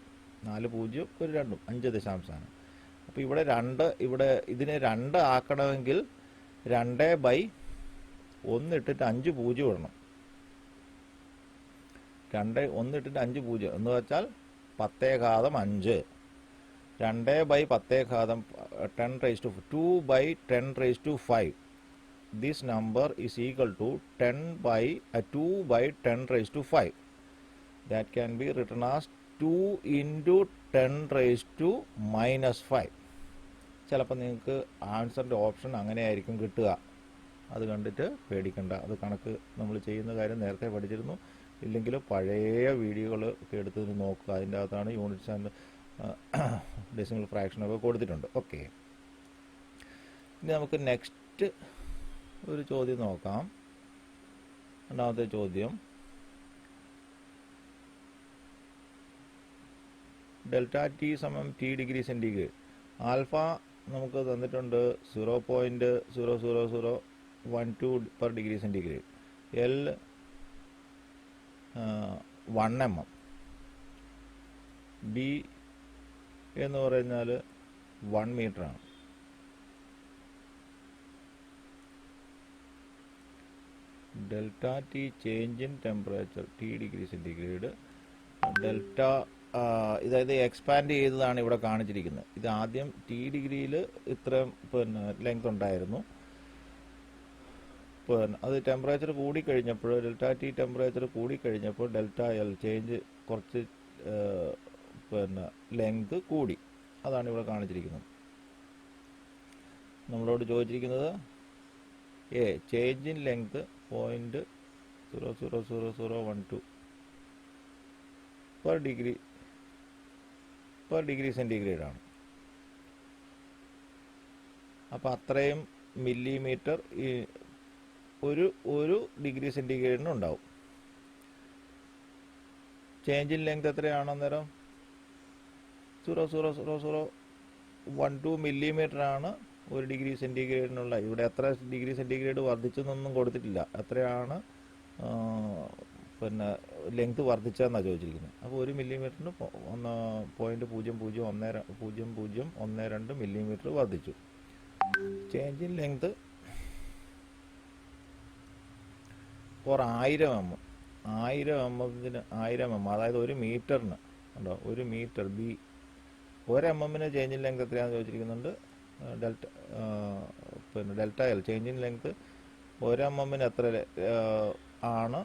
4 പൂജ്യം 1 2 5 ദശാംശ സ്ഥാനം. അപ്പോൾ ഇവിടെ 2, ഇവിടെ ഇതിനെ 2 ആക്കണമെങ്കിൽ 2/1 ഇട്ടിട്ട് 5 പൂജ്യം ഇടണം. 2/1 ഇട്ടിട്ട് 5 പൂജ്യം എന്ന് വെച്ചാൽ 10⁻5. 2/10⁻10⁵ 2/10⁵. This number is equal to 2/10⁵. That can be written as 2 × 10⁻⁻5. ചിലപ്പോൾ നിങ്ങൾക്ക് ആൻസറിൻ്റെ ഓപ്ഷൻ അങ്ങനെ ആയിരിക്കും കിട്ടുക. അത് കണ്ടിട്ട് പേടിക്കണ്ട. അത് കണക്ക് നമ്മൾ ചെയ്യുന്ന കാര്യം നേരത്തെ പഠിച്ചിരുന്നു. ഇല്ലെങ്കിൽ പഴയ വീഡിയോകൾ ഒക്കെ എടുത്ത് നോക്കുക. അതിൻ്റെ അകത്താണ് യൂണിറ്റ്സ് ആൻഡ് ഡെസിമൽ ഫ്രാക്ഷനൊക്കെ കൊടുത്തിട്ടുണ്ട്. ഓക്കെ, ഇനി നമുക്ക് നെക്സ്റ്റ് ഒരു ചോദ്യം നോക്കാം. രണ്ടാമത്തെ ചോദ്യം, ഡെൽറ്റ ടി സമം ടി ഡിഗ്രി സെൻറ്റിഗ്രേഡ്. ആൽഫ നമുക്ക് തന്നിട്ടുണ്ട് 0.00012 per degree centigrade. L 1 mm, B എന്ന് പറഞ്ഞാൽ 1 മീറ്ററാണ്. Delta T change in temperature T degree centigrade. Delta ഇതായത് എക്സ്പാൻഡ് ചെയ്തതാണ് ഇവിടെ കാണിച്ചിരിക്കുന്നത്. ഇത് ആദ്യം ടി ഡിഗ്രിയിൽ ഇത്രയും ലെങ്ത് ഉണ്ടായിരുന്നു. അത് ടെമ്പറേച്ചർ കൂടിക്കഴിഞ്ഞപ്പോൾ, ഡെൽറ്റ ടി ടെമ്പറേച്ചർ കൂടിക്കഴിഞ്ഞപ്പോൾ ഡെൽറ്റ എൽ ചേഞ്ച് കുറച്ച് ലെങ്ത് കൂടി. അതാണ് ഇവിടെ കാണിച്ചിരിക്കുന്നത്. നമ്മളോട് ചോദിച്ചിരിക്കുന്നത് a change in length 0.00012 per degree centigrade ആണ്. അപ്പോൾ അത്രയും മില്ലിമീറ്റർ ഒരു ഡിഗ്രി സെൻറ്റിഗ്രേഡിന് ഉണ്ടാവും. ചേഞ്ച് ഇൻ ലെങ്ത് എത്രയാണ് അന്നേരം? 0.00012 മില്ലിമീറ്റർ ആണ് ഒരു ഡിഗ്രി സെൻറ്റിഗ്രേഡിനുള്ള. ഇവിടെ എത്ര ഡിഗ്രി സെൻറ്റിഗ്രേഡ് വർദ്ധിച്ചെന്നൊന്നും കൊടുത്തിട്ടില്ല. എത്രയാണ് ലെങ്ത് വർദ്ധിച്ചതെന്നാണ് ചോദിച്ചിരിക്കുന്നത്. അപ്പോൾ 1 മില്ലിമീറ്ററിന് 0.0012 മില്ലിമീറ്റർ വർദ്ധിച്ചു. Change in length for 1000 mm. 1000 mm അതായത് 1 മീറ്ററിന് ഉണ്ടോ, 1 metre B. 1 mm change in length എത്രയാണെന്ന് ചോദിച്ചിരിക്കുന്നുണ്ട്. Delta L change in length 1 mm എത്ര ആണ്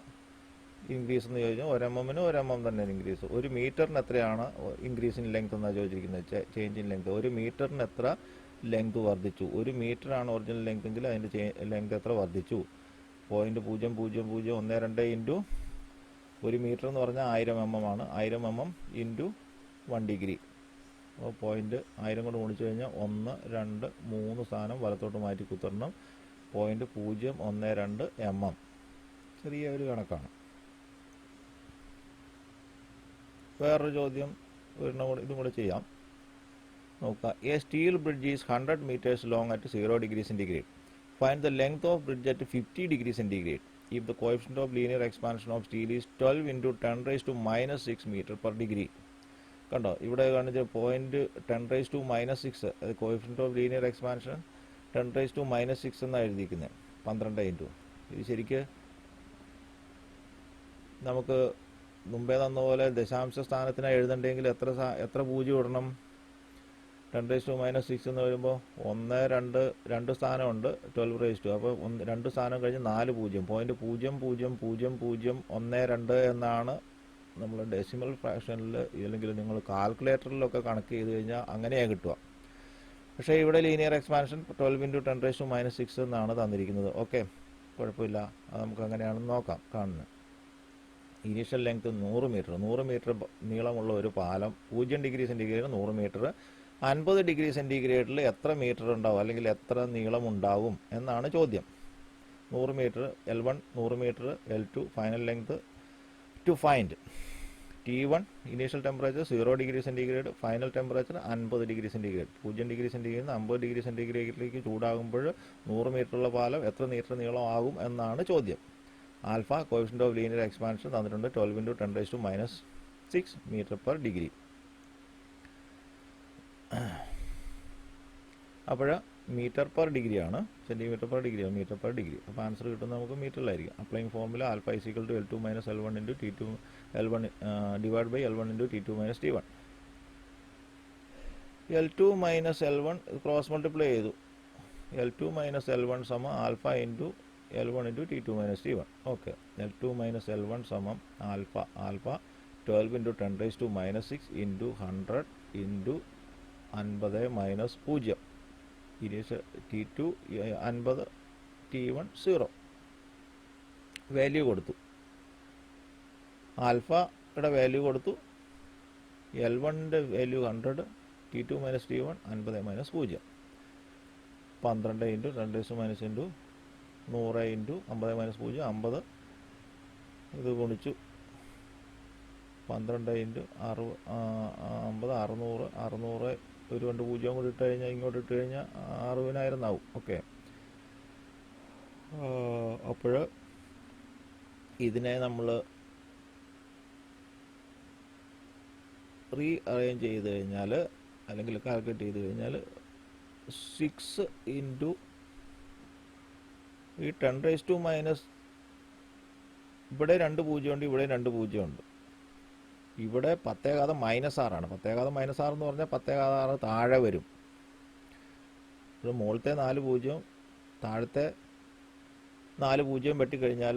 ഇൻക്രീസ് എന്ന് ചോദിച്ചാൽ 1 mm 1 mm തന്നെ ഇൻക്രീസ്. 1 മീറ്ററിന് എത്രയാണ് ഇൻക്രീസ് ഇൻ ലെങ്ത് എന്നാണ് ചോദിച്ചിരിക്കുന്നത്. ചേഞ്ച് ഇൻ ലെങ്ത് 1 മീറ്ററിന് എത്ര ലെങ്ത് വർദ്ധിച്ചു. 1 മീറ്ററാണ് ഒറിജിനൽ ലെങ്ത് എങ്കിൽ അതിൻ്റെ ലെങ്ത് എത്ര വർദ്ധിച്ചു? 0.0012 ഇൻറ്റു 1 മീറ്റർ എന്ന് പറഞ്ഞാൽ 1000 mm ആണ്. 1000 mm ഇൻറ്റു 1 ഡിഗ്രി. അപ്പോൾ 1000 കൊണ്ട് ഗുണിച്ചു കഴിഞ്ഞാൽ 1, 2, 3 സ്ഥാനം വലത്തോട്ട് മാറ്റി കുത്തരണം. 0.012 mm. ചെറിയ ഒരു കണക്കാണ്. വേറൊരു ചോദ്യം ഇതും കൂടെ ചെയ്യാം. നോക്കുക. A steel bridge is 100 meters long at 0 degree centigrade. Find the length of bridge at 50 degree centigrade if the coefficient of linear expansion of steel is 12 into 10⁻⁻6 meter per degree. കണ്ടോ, ഇവിടെ കാണിച്ച 10⁻⁻6 കോഎഫിഷ്യന്റ് ഓഫ് ലീനിയർ എക്സ്പാൻഷൻ 10⁻⁻6 എന്നാണ് എഴുതിയിരിക്കുന്നത്. 12 ഇൻറ്റു ഇത് ശരിക്ക് നമുക്ക് മുമ്പേ തന്ന പോലെ ദശാംശ സ്ഥാനത്തിനായി എഴുതണ്ടെങ്കിൽ എത്ര പൂജ്യം ഇടണം? 10⁻⁻6 എന്ന് വരുമ്പോൾ 1, 2 സ്ഥാനമുണ്ട് 12 അപ്പോൾ 2 സ്ഥാനം കഴിഞ്ഞ് 4 പൂജ്യം. 0.000012 എന്നാണ് നമ്മൾ ഡെസിമൽ ഫ്രാക്ഷനിൽ അല്ലെങ്കിൽ നിങ്ങൾ കാൽക്കുലേറ്ററിലൊക്കെ കണക്ക് ചെയ്ത് കഴിഞ്ഞാൽ അങ്ങനെയാണ് കിട്ടുക. പക്ഷേ ഇവിടെ ലീനിയർ എക്സ്പാൻഷൻ 12 × 10⁻⁻6 എന്നാണ് തന്നിരിക്കുന്നത്. ഓക്കെ, കുഴപ്പമില്ല. അത് നമുക്ക് അങ്ങനെയാണെന്ന് നോക്കാം. കാണുന്നത് ഇനീഷ്യൽ ലെങ്ത് 100 മീറ്റർ. 100 മീറ്റർ നീളമുള്ള ഒരു പാലം 0 ഡിഗ്രി സെൻറ്റിഗ്രേഡ് 100 മീറ്റർ. 50 ഡിഗ്രി സെൻറ്റിഗ്രേഡിൽ എത്ര മീറ്റർ ഉണ്ടാവും അല്ലെങ്കിൽ എത്ര നീളം ഉണ്ടാവും എന്നാണ് ചോദ്യം. 100 metre L1, 100 metre L2. Final length to find. T1 initial temperature 0 degree centigrade. Final temperature 50 degree centigrade. 0 degree സെൻറ്റിഗ്രേഡിൽ നിന്ന് 50 ഡിഗ്രി സെൻറ്റിഗ്രേഡിലേക്ക് ചൂടാകുമ്പോൾ 100 മീറ്ററുള്ള പാലം എത്ര മീറ്റർ നീളം ആകും എന്നാണ് ചോദ്യം. Alpha coefficient of linear expansion തന്നിട്ടുണ്ട് 12 × 10⁻⁻6 മീറ്റർ പെർ ഡിഗ്രി. അപ്പോൾ മീറ്റർ പെർ ഡിഗ്രി ആണ്, സെൻറ്റിമീറ്റർ പെർ ഡിഗ്രി ആണ്, മീറ്റർ പെർ ഡിഗ്രി. അപ്പോൾ ആൻസർ കിട്ടുന്നത് നമുക്ക് മീറ്ററിലായിരിക്കും. Applying formula alpha = L2 - L1 × T2 L1 / L1 × T2 - T1. L2 - L1 cross multiply ചെയ്തു. L2 - L1 = alpha into L1 × T2 - T1. Okay, L2 - L1 = alpha 12 × 10⁻⁻6 × 100 × 50 - 0. Initial T2 50, T1 0. Value കൊടുത്തു, ആൽഫയുടെ വാല്യൂ കൊടുത്തു, L1ൻ്റെ value 100, T2 minus T1 50 minus 0. 12 into 10 minus into 100 into 50 minus 0 50. ഇത് ഗുണിച്ചു 12 ഇൻറ്റു 50 600. 600 ഒരു 2 0 കൂടി ഇട്ട് കഴിഞ്ഞാൽ ഇങ്ങോട്ട് ഇട്ട് കഴിഞ്ഞാൽ 60,000 ആവും. ഓക്കെ, അപ്പോൾ ഇതിനെ നമ്മൾ റീ അറേഞ്ച് ചെയ്ത് കഴിഞ്ഞാൽ അല്ലെങ്കിൽ കാൽക്കുലേറ്റ് ചെയ്ത് കഴിഞ്ഞാൽ 6 ഇൻറ്റു ഈ 10⁻⁻, ഇവിടെ 2 0 ഉണ്ട്, ഇവിടെ 2 0 ഉണ്ട്. ഇവിടെ 10⁻⁻6 -6 എന്ന് പറഞ്ഞാൽ 10⁻6 താഴെ വരും. ഇത് മുകളിലത്തെ 4 0 താഴത്തെ 4 0 വെട്ടിക്കഴിഞ്ഞാൽ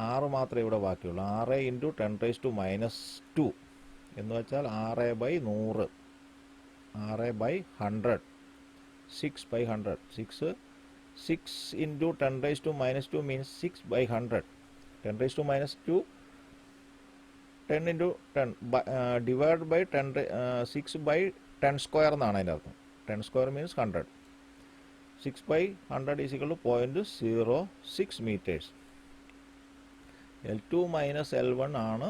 6 മാത്രമേ ഇവിടെ ബാക്കിയുള്ളൂ. 6 ഇൻറ്റു 10⁻², എന്ന് വെച്ചാൽ 6/100, 6/100, 6/100. 6 into 10⁻² means 6/100. 10⁻², 10 into 10 divide by 10, 6/10² എന്നാണ് അതിൻ്റെ അർത്ഥം. 10² means 100. 6/100 is equal to 0.06 metres. L2 minus L1 ആണ്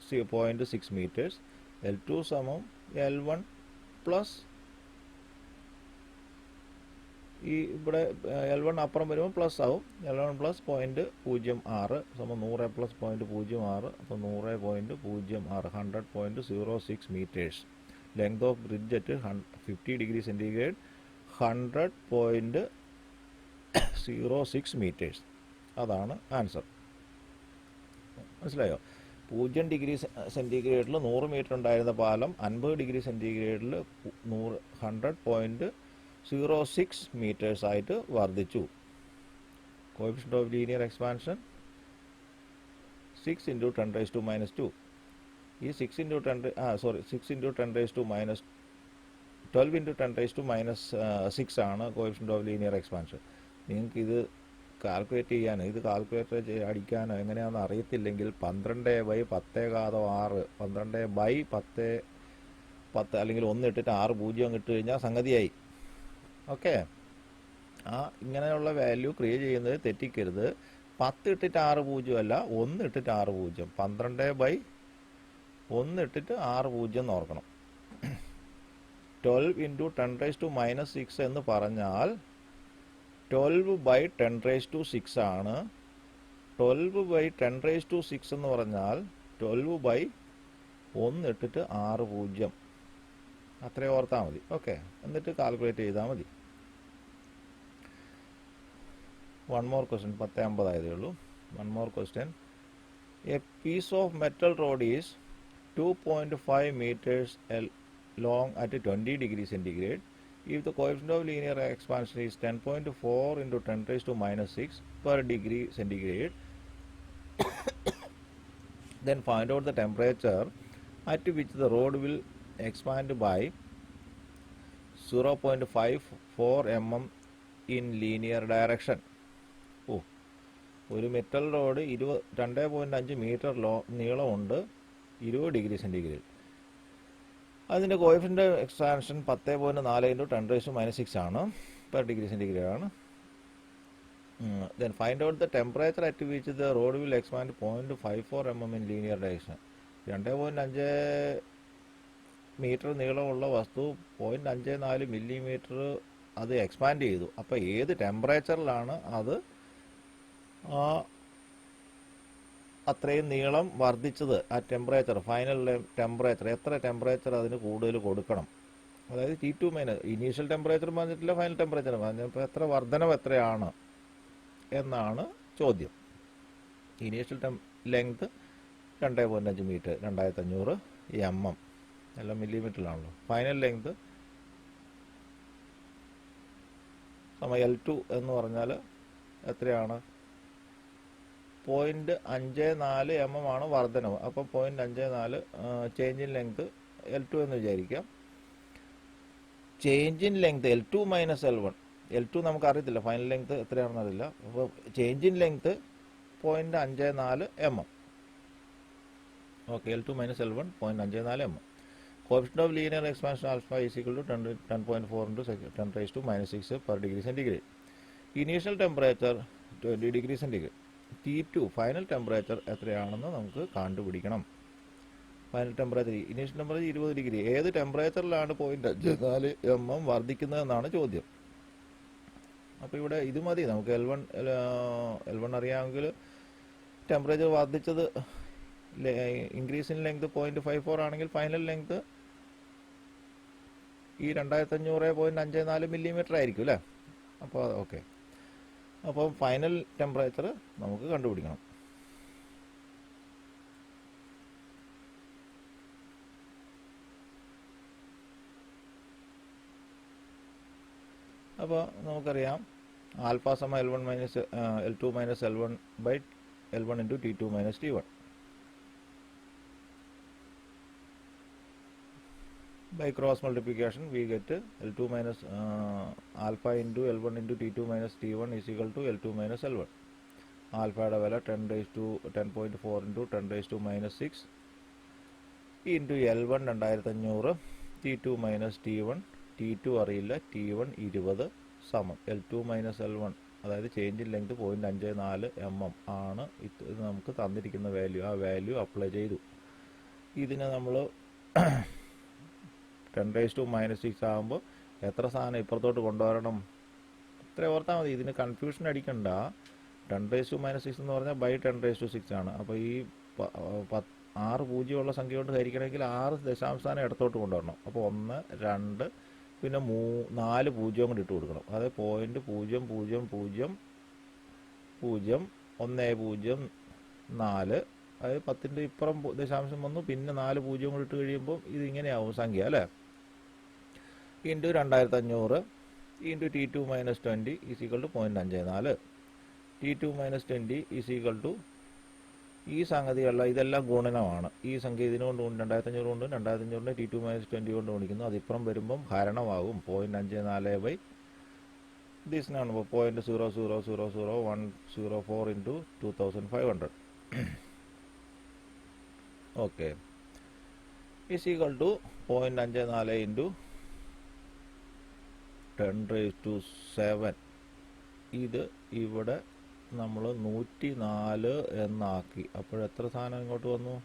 0.6 മീറ്റേഴ്സ്. L2 സമം L1 പ്ലസ് ഈ ഇവിടെ L1 അപ്പുറം വരുമ്പോൾ പ്ലസ് ആവും. L1 പ്ലസ് 0.06 സമം 100 പ്ലസ് 0.06, അപ്പോൾ 100.06, 100.06 metres. Length of bridge at 50 degree centigrade 100.06 metres. അതാണ് ആൻസർ. മനസ്സിലായോ? 0 ഡിഗ്രി സെൻറ്റിഗ്രേഡിൽ 100 മീറ്റർ ഉണ്ടായിരുന്ന പാലം 50 ഡിഗ്രി സെൻറ്റിഗ്രേഡിൽ 100.06 മീറ്റേഴ്സ് ആയിട്ട് വർദ്ധിച്ചു. Coefficient of linear expansion 6 into 10⁻². ഈ 6 ഇൻറ്റു 10⁻², 12 ഇൻറ്റു 10⁻6 ആണ് കോഎഫിഷ്യന്റ് ഓഫ് ലീനിയർ എക്സ്പാൻഷൻ. നിങ്ങൾക്ക് ഇത് കാൽക്കുലേറ്റ് ചെയ്യാനോ ഇത് കാൽക്കുലേറ്റർ അടിക്കാനോ എങ്ങനെയാണെന്ന് അറിയത്തില്ലെങ്കിൽ 12/10⁻6, 12/10 അല്ലെങ്കിൽ 1 ഇട്ടിട്ട് 6 0 ഇട്ട് കഴിഞ്ഞാൽ സംഗതിയായി. ഓക്കെ, ഇങ്ങനെയുള്ള വാല്യൂ ക്രിയേറ്റ് ചെയ്യുന്നത് തെറ്റിക്കരുത്. 10 ഇട്ടിട്ട് 6 0 അല്ല, 1 ഇട്ടിട്ട് 6 0. 12/1 ഇട്ടിട്ട് 6 0 എന്ന് ഓർക്കണം. 12 ഇൻറ്റു 10⁻6 എന്ന് പറഞ്ഞാൽ 12/10⁻6 ആണ്. 12/10⁻6 എന്ന് പറഞ്ഞാൽ 12/1 ഇട്ടിട്ട് 6 0. അത്രയും ഓർത്താൽ മതി. ഓക്കെ, എന്നിട്ട് കാൽക്കുലേറ്റ് ചെയ്താൽ മതി. 1 more question. 10:50 ആയതേ ഉള്ളൂ. 1 more question. A piece of metal rod is 2.5 meters long at 20 degrees centigrade. If the coefficient of linear expansion is 10.4 into 10⁻⁻6 per degree centigrade, then find out the temperature at which the rod will expand by 0.54 mm in linear direction. ഒരു മെറ്റൽ റോഡ് 2.5 മീറ്റർ നീളമുണ്ട്, 20 ഡിഗ്രി സെൻറ്റിഗ്രേഡ്. അതിൻ്റെ കോഎഫിഷ്യന്റ് എക്സ്പാൻഷൻ 10.4 ഇൻറ്റു 10⁻6 ആണ്, പെർ ഡിഗ്രി സെൻറ്റിഗ്രേഡ് ആണ്. Then find out the temperature at which the road will expand 0.54 mm in linear direction. 2.5 metre നീളമുള്ള വസ്തു 0.54 മില്ലിമീറ്റർ അത് എക്സ്പാൻഡ് ചെയ്തു. അപ്പോൾ ഏത് ടെമ്പറേച്ചറിലാണ് അത് അത്രയും നീളം വർദ്ധിച്ചത്? ആ ടെമ്പറേച്ചർ, ഫൈനൽ ടെമ്പറേച്ചർ, എത്ര ടെമ്പറേച്ചർ അതിന് കൂടുതൽ കൊടുക്കണം? അതായത് T2 മൈനസ് ഇനീഷ്യൽ ടെമ്പറേച്ചർ പറഞ്ഞിട്ടില്ല, ഫൈനൽ ടെമ്പറേച്ചർ പറഞ്ഞപ്പോൾ എത്ര വർധനവ് എത്രയാണ് എന്നാണ് ചോദ്യം. ഇനീഷ്യൽ ലെങ്ത് 2.5 മീറ്റർ, 2500 mm, എല്ലാം മില്ലിമീറ്ററിലാണല്ലോ. ഫൈനൽ ലെങ്ത് L2 എന്ന് പറഞ്ഞാൽ എത്രയാണ്? 0.54 mm ആണ് വർധനവ്. അപ്പോൾ 0.54 ചേഞ്ച് ഇൻ ലെങ്ത് L2 എന്ന് വിചാരിക്കാം. Change in length L2 minus L1. L2 നമുക്ക് അറിയത്തില്ല, ഫൈനൽ ലെങ്ത് എത്രയാണെന്ന് അറിയില്ല. അപ്പോൾ change in length 0.54 mm. Okay, L2 minus L1 0.54 mm. Coefficient of linear expansion alpha is equal to 10.4 into 10 raised to minus 6 per degree centigrade. Initial temperature 20 degree centigrade. T2 final temperature എത്രയാണെന്ന് നമുക്ക് കണ്ടുപിടിക്കണം. Final temperature, initial temperature 20 degree. ഏത് ടെമ്പറേച്ചറിലാണ് 0.54 mm വർദ്ധിക്കുന്നതെന്നാണ് ചോദ്യം. അപ്പോൾ ഇവിടെ ഇത് മതി നമുക്ക്. L1 അറിയാമെങ്കിൽ ടെമ്പറേച്ചർ വർദ്ധിച്ചത് ഇൻക്രീസ് ഇൻ ലെങ്ത് 0.54 ആണെങ്കിൽ ഫൈനൽ ലെങ്ത് ഈ 2500.54 മില്ലിമീറ്റർ ആയിരിക്കും അല്ലേ. അപ്പോൾ ഓക്കെ, അപ്പോൾ ഫൈനൽ ടെമ്പറേച്ചർ നമുക്ക് കണ്ടുപിടിക്കണം. അപ്പോൾ നമുക്കറിയാം ആൽഫ സമ L1 minus L2 minus L1 by L1 into T2 minus T1. By cross multiplication we get L2 minus alpha into L1 into T2 minus T1 is equal to L2 minus L1. ആൽഫയുടെ വില 10.4 into 10 raised to minus 6 into L1 2500, T2 minus T1, T2 അറിയില്ല, T1 20 സമം L2 മൈനസ് L1, അതായത് ചേഞ്ച് ഇൻ ലെങ്ത് 0.54 mm ആണ്. ഇത് നമുക്ക് തന്നിരിക്കുന്ന വാല്യൂ. ആ വാല്യൂ അപ്ലൈ ചെയ്തു. ഇതിനെ നമ്മൾ 10 raised to minus 6 ആകുമ്പോൾ എത്ര സാധനം ഇപ്പുറത്തോട്ട് കൊണ്ടുവരണം, ഇത്ര ഓർത്താൽ മതി. ഇതിന് കൺഫ്യൂഷൻ അടിക്കണ്ട. 10 raised to minus 6 എന്ന് പറഞ്ഞാൽ ബൈ 10 raised to 6 ആണ്. അപ്പോൾ ഈ 6 പൂജ്യമുള്ള സംഖ്യ കൊണ്ട് ഹരിക്കണമെങ്കിൽ 6 ദശാംശസ്ഥാനം ഇടത്തോട്ട് കൊണ്ടുവരണം. അപ്പോൾ 1, 2, പിന്നെ 4 പൂജ്യം കൊണ്ട് ഇട്ട് കൊടുക്കണം. അതായത് 0.00001004, അതായത് 10ൻ്റെ ഇപ്പുറം ദശാംശം വന്നു, പിന്നെ 4 പൂജ്യം കൊണ്ട് ഇട്ട് കഴിയുമ്പോൾ ഇതിങ്ങനെയാവും സംഖ്യ അല്ലേ. Into 2500 into T2 minus 20 is equal to 0.54. T2 minus 20 is equal to, ഈ സംഗതിയുള്ള ഇതെല്ലാം ഗുണനമാണ്. ഈ സംഖ്യ ഇതിനുകൊണ്ട് 2500 കൊണ്ട് 2500 T2 മൈനസ് 20 കൊണ്ട് ഗുണിക്കുന്നു. അതിപ്പുറം വരുമ്പം ഹരണമാകും. 0.54 ബൈ ദിസിനാണ് 0.0000104 into 2500. Okay, is equal to 0.54 into 10 raised to 7. ഇത് ഇവിടെ നമ്മൾ 104 എന്നാക്കി. അപ്പോഴെത്ര സാധനം ഇങ്ങോട്ട് വന്നു?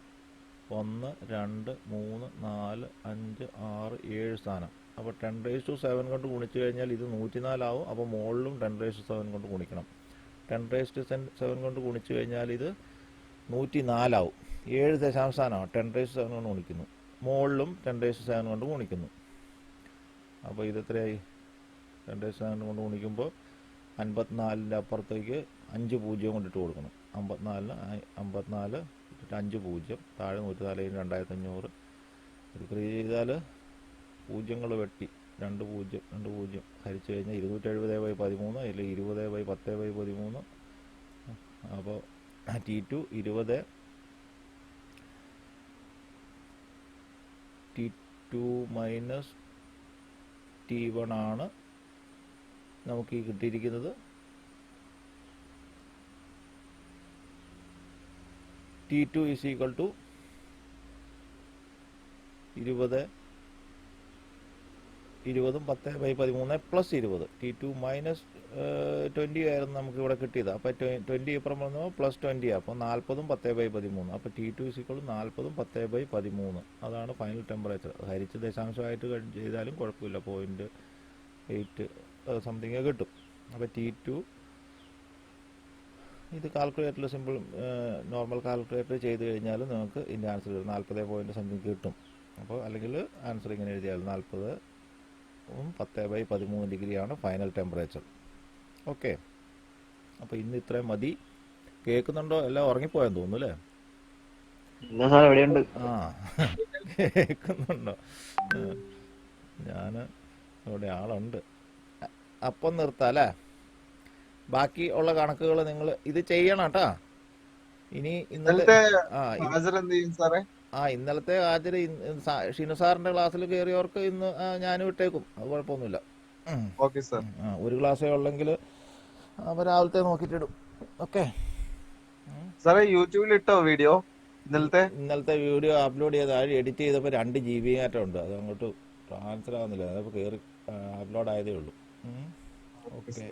1, 2, 3, 4, 5, 6, 7 സ്ഥാനം. അപ്പോൾ 10 raised to 7 കൊണ്ട് ഗുണിച്ചു കഴിഞ്ഞാൽ ഇത് 104 ആവും. അപ്പോൾ മുകളിലും 10 raised to 7 കൊണ്ട് ഗുണിക്കണം. 10 raised to 7 കൊണ്ട് ഗുണിച്ചു കഴിഞ്ഞാൽ ഇത് 104 ആവും. 7 ദശാംശമാണ് 10 raised to 7 കൊണ്ട് ഗുണിക്കുന്നു. മുകളിലും 10 raised to 7 കൊണ്ട് ഗുണിക്കുന്നു. അപ്പോൾ ഇതെത്രയായി? 10 raised to 7 കൊണ്ട് ഗുണിക്കുമ്പോൾ 54ൻ്റെ അപ്പുറത്തേക്ക് 5 പൂജ്യം കൊണ്ടിട്ട് കൊടുക്കണം. 54 ഇട്ടിട്ട് 5 പൂജ്യം, താഴെ 104 2500. ഇത് ക്രിയ ചെയ്താൽ പൂജ്യങ്ങൾ വെട്ടി 2 പൂജ്യം ഹരിച്ചു കഴിഞ്ഞാൽ 270/13, അതിൽ 20/10/13. അപ്പോൾ T2 20, T2 മൈനസ് T1 ആണ് നമുക്ക് ഈ കിട്ടിയിരിക്കുന്നത്. T2 is equal to 20 10/13 plus 20. T2 minus 20 ആയിരുന്നു നമുക്ക് ഇവിടെ കിട്ടിയത്. അപ്പോൾ 20 ഇപ്പുറം വന്നപ്പോൾ പ്ലസ് 20, അപ്പോൾ 40 10/13. അപ്പോൾ T2 ഈസ് ഈക്വൽ ടു 40 10/13. അതാണ് ഫൈനൽ ടെമ്പറേച്ചർ. ഹരിച്ച് ദശാംശമായിട്ട് ചെയ്താലും കുഴപ്പമില്ല, 0.8 സംതിങ് കിട്ടും. അപ്പോൾ T2 ഇത് കാൽക്കുലേറ്ററിൽ സിമ്പിൾ നോർമൽ കാൽക്കുലേറ്റർ ചെയ്ത് കഴിഞ്ഞാൽ നിങ്ങൾക്ക് ഇതിൻ്റെ ആൻസർ 40 പോയിൻറ്റ് സംതിങ് കിട്ടും. അപ്പോൾ അല്ലെങ്കിൽ ആൻസർ ഇങ്ങനെ എഴുതിയാൽ 40 10/13 ഡിഗ്രിയാണ് ഫൈനൽ ടെമ്പറേച്ചർ. ഓക്കെ, അപ്പോൾ ഇന്ന് ഇത്രയും മതി. കേൾക്കുന്നുണ്ടോ? എല്ലാം ഉറങ്ങിപ്പോയെന്ന് തോന്നുന്നു അല്ലേ? ആ, കേൾക്കുന്നുണ്ടോ? ഞാൻ ഇവിടെ ആളുണ്ട്. അപ്പം നിർത്താം അല്ലേ? ബാക്കി ഉള്ള കണക്കുകൾ നിങ്ങൾ ഇത് ചെയ്യണം കേട്ടാ. ഇനി ഇന്നത്തെ ഇന്നലത്തെ ഹാജര് ഷിനു സാറിന്റെ ക്ലാസ്സിൽ കയറിയവർക്ക് ഇന്ന് ഞാനും ഇട്ടേക്കും, അത് കുഴപ്പമൊന്നുമില്ല. Okay sir. ഒരു ക്ലാസ്സേ ഉള്ളെങ്കിൽ അപ്പോൾ രാവിലത്തെ നോക്കിയിട്ടിടും. ഓക്കെ സാറേ യൂട്യൂബിൽ ഇട്ടോ വീഡിയോ ഇന്നലത്തെ വീഡിയോ അപ്ലോഡ് ചെയ്ത് എഡിറ്റ് ചെയ്തപ്പോൾ 2 GB ഉണ്ട്, അത് അങ്ങോട്ട് ട്രാൻസ്ഫർ ആവുന്നില്ല, അതപ്പോൾ കയറി അപ്ലോഡ് ആയതേ ഉള്ളൂ. ഓക്കെ.